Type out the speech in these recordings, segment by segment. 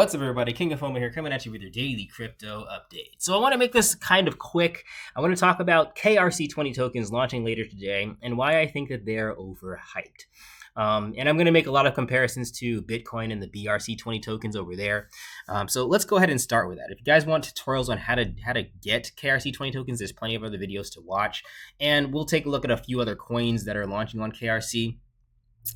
What's up, everybody? King of Fomo here, coming at you with your daily crypto update. So I want to make this kind of quick. I want to talk about KRC-20 tokens launching later today and why I think that they're overhyped. And I'm going to make a lot of comparisons to Bitcoin and the BRC-20 tokens over there. So let's go ahead and start with that. If you guys want tutorials on how to get KRC-20 tokens, there's plenty of other videos to watch. And we'll take a look at a few other coins that are launching on KRC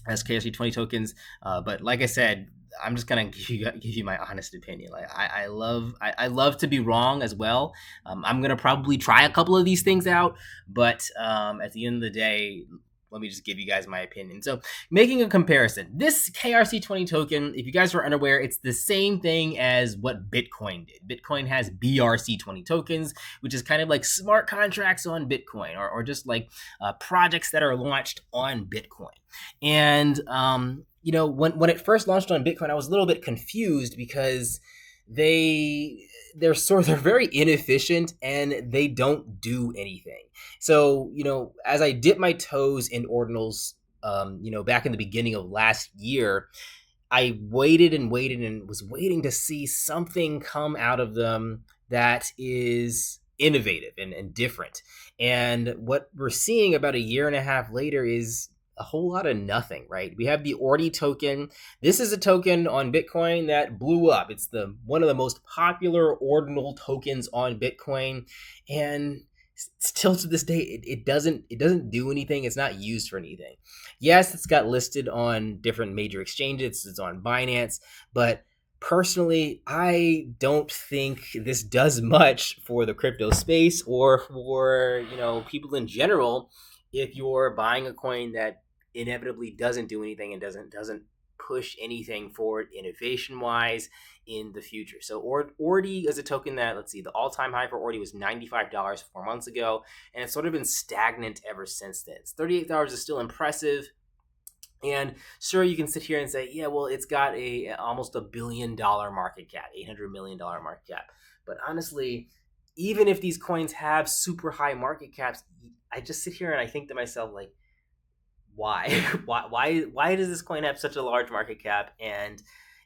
as KRC-20 tokens. But like I said, I'm just gonna give you my honest opinion. Like I love to be wrong as well. I'm gonna probably try a couple of these things out, but at the end of the day, let me just give you guys my opinion. So making a comparison, this KRC-20 token, if you guys were unaware, it's the same thing as what Bitcoin did. Bitcoin has BRC-20 tokens, which is kind of like smart contracts on Bitcoin, or just like projects that are launched on Bitcoin. And when it first launched on Bitcoin, I was a little bit confused because they're very inefficient and they don't do anything. So, as I dip my toes in ordinals, back in the beginning of last year, I waited and was waiting to see something come out of them that is innovative and different. And what we're seeing about a year and a half later is a whole lot of nothing, right? We have the Ordi token. This is a token on Bitcoin that blew up. It's one of the most popular ordinal tokens on Bitcoin, and still to this day, it doesn't do anything. It's not used for anything. Yes, it's got listed on different major exchanges. It's on Binance, but personally, I don't think this does much for the crypto space or for people in general. If you're buying a coin that inevitably doesn't do anything and doesn't push anything forward innovation wise in the future. So Ordi is a token that, let's see, the all-time high for Ordi was $95 4 months ago, and it's sort of been stagnant ever since then. $38 is still impressive. And sure, you can sit here and say, yeah, well, it's got almost $1 billion market cap, $800 million market cap. But honestly, even if these coins have super high market caps, I just sit here and I think to myself, like, why? why does this coin have such a large market cap, and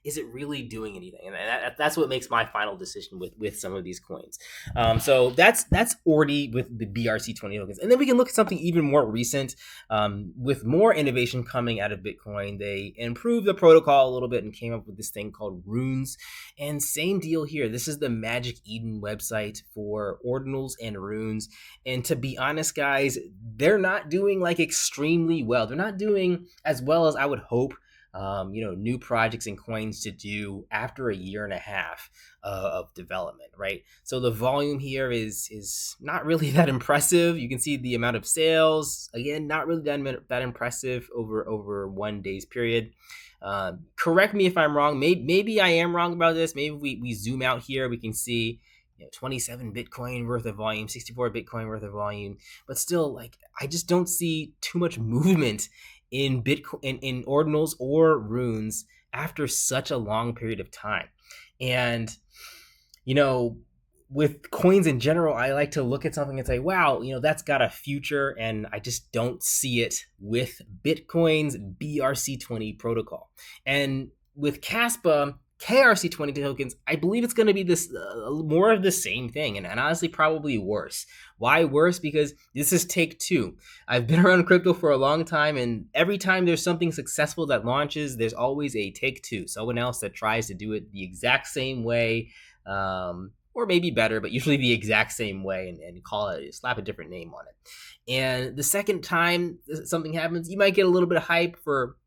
is it really doing anything? And that's what makes my final decision with some of these coins. So that's Ordi with the BRC-20 tokens. And then we can look at something even more recent, with more innovation coming out of Bitcoin. They improved the protocol a little bit and came up with this thing called Runes. And same deal here. This is the Magic Eden website for ordinals and runes. And to be honest, guys, they're not doing like extremely well. They're not doing as well as I would hope new projects and coins to do after a year and a half of development, right? So the volume here is not really that impressive. You can see the amount of sales, again, not really that impressive over 1 day's period. Correct me if I'm wrong. Maybe I am wrong about this. Maybe we zoom out here, we can see 27 Bitcoin worth of volume, 64 Bitcoin worth of volume, but still, like, I just don't see too much movement in Bitcoin, in ordinals or runes after such a long period of time. And with coins in general, I like to look at something and say, wow, that's got a future, and I just don't see it with Bitcoin's BRC-20 protocol. And with Kaspa, KRC-20 tokens, I believe it's going to be this more of the same thing, and honestly probably worse. Why worse? Because this is take two. I've been around crypto for a long time, and every time there's something successful that launches, there's always a take two. Someone else that tries to do it the exact same way, or maybe better, but usually the exact same way, and slap a different name on it. And the second time something happens, you might get a little bit of hype for,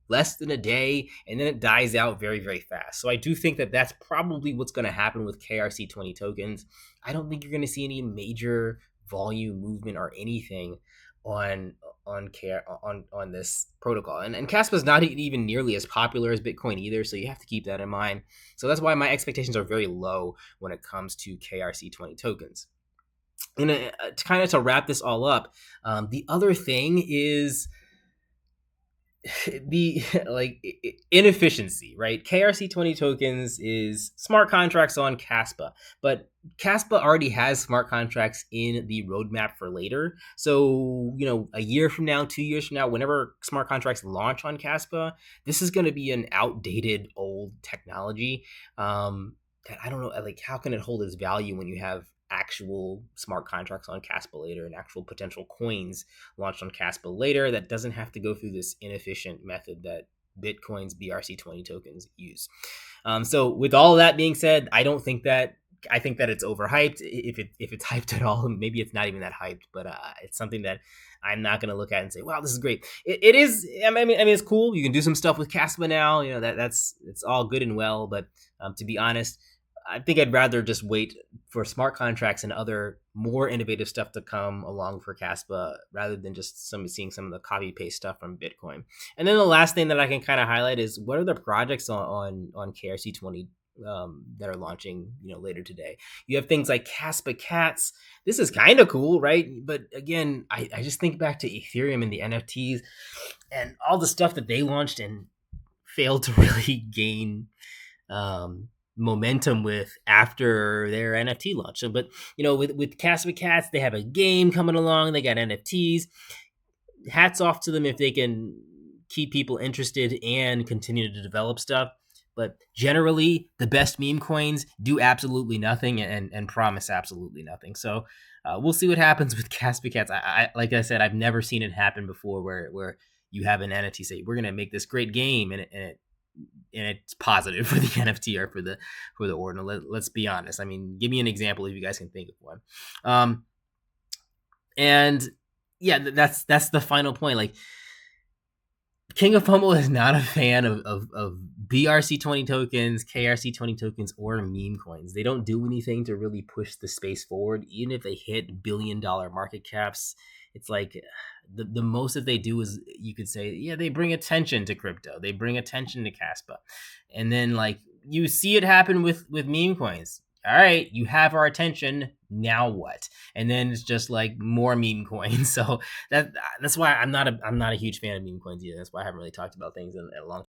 less than a day, and then it dies out very, very fast. So I do think that that's probably what's going to happen with KRC-20 tokens. I don't think you're going to see any major volume movement or anything on this protocol. And Kaspa is not even nearly as popular as Bitcoin either, so you have to keep that in mind. So that's why my expectations are very low when it comes to KRC-20 tokens. And to wrap this all up, the other thing is, the like inefficiency, right? KRC-20 tokens is smart contracts on Kaspa, but Kaspa already has smart contracts in the roadmap for later. So, a year from now, 2 years from now, whenever smart contracts launch on Kaspa, this is going to be an outdated old technology. That I don't know, like, how can it hold its value when you have actual smart contracts on Kaspa later and actual potential coins launched on Kaspa later that doesn't have to go through this inefficient method that Bitcoin's BRC-20 tokens use. So with all of that being said, I think that it's overhyped. If it's hyped at all, maybe it's not even that hyped, but it's something that I'm not going to look at and say, "Wow, this is great." It is. I mean, it's cool. You can do some stuff with Kaspa now. That's it's all good and well. But to be honest, I think I'd rather just wait for smart contracts and other more innovative stuff to come along for Kaspa rather than just seeing some of the copy paste stuff from Bitcoin. And then the last thing that I can kind of highlight is what are the projects on KRC-20 that are launching later today. You have things like Kaspa Cats. This is kind of cool, right? But again, I just think back to Ethereum and the NFTs and all the stuff that they launched and failed to really gain momentum with after their NFT launch. So, but with Kaspa Cats, they have a game coming along. They got NFTs. Hats off to them if they can keep people interested and continue to develop stuff. But generally, the best meme coins do absolutely nothing and promise absolutely nothing. So we'll see what happens with Kaspa Cats. I like I said, I've never seen it happen before where you have an NFT say, we're going to make this great game and it's positive for the NFT or for the ordinal. Let's be honest. I mean, give me an example if you guys can think of one. And yeah, that's the final point. Like, King of Fomo is not a fan of BRC-20 tokens, KRC-20 tokens, or meme coins. They don't do anything to really push the space forward. Even if they hit billion-dollar market caps, it's like the most that they do is, you could say, yeah, they bring attention to crypto. They bring attention to Kaspa. And then, like, you see it happen with meme coins. All right, you have our attention. Now what? And then it's just like more meme coins. So that's why I'm not a huge fan of meme coins either. That's why I haven't really talked about things in a long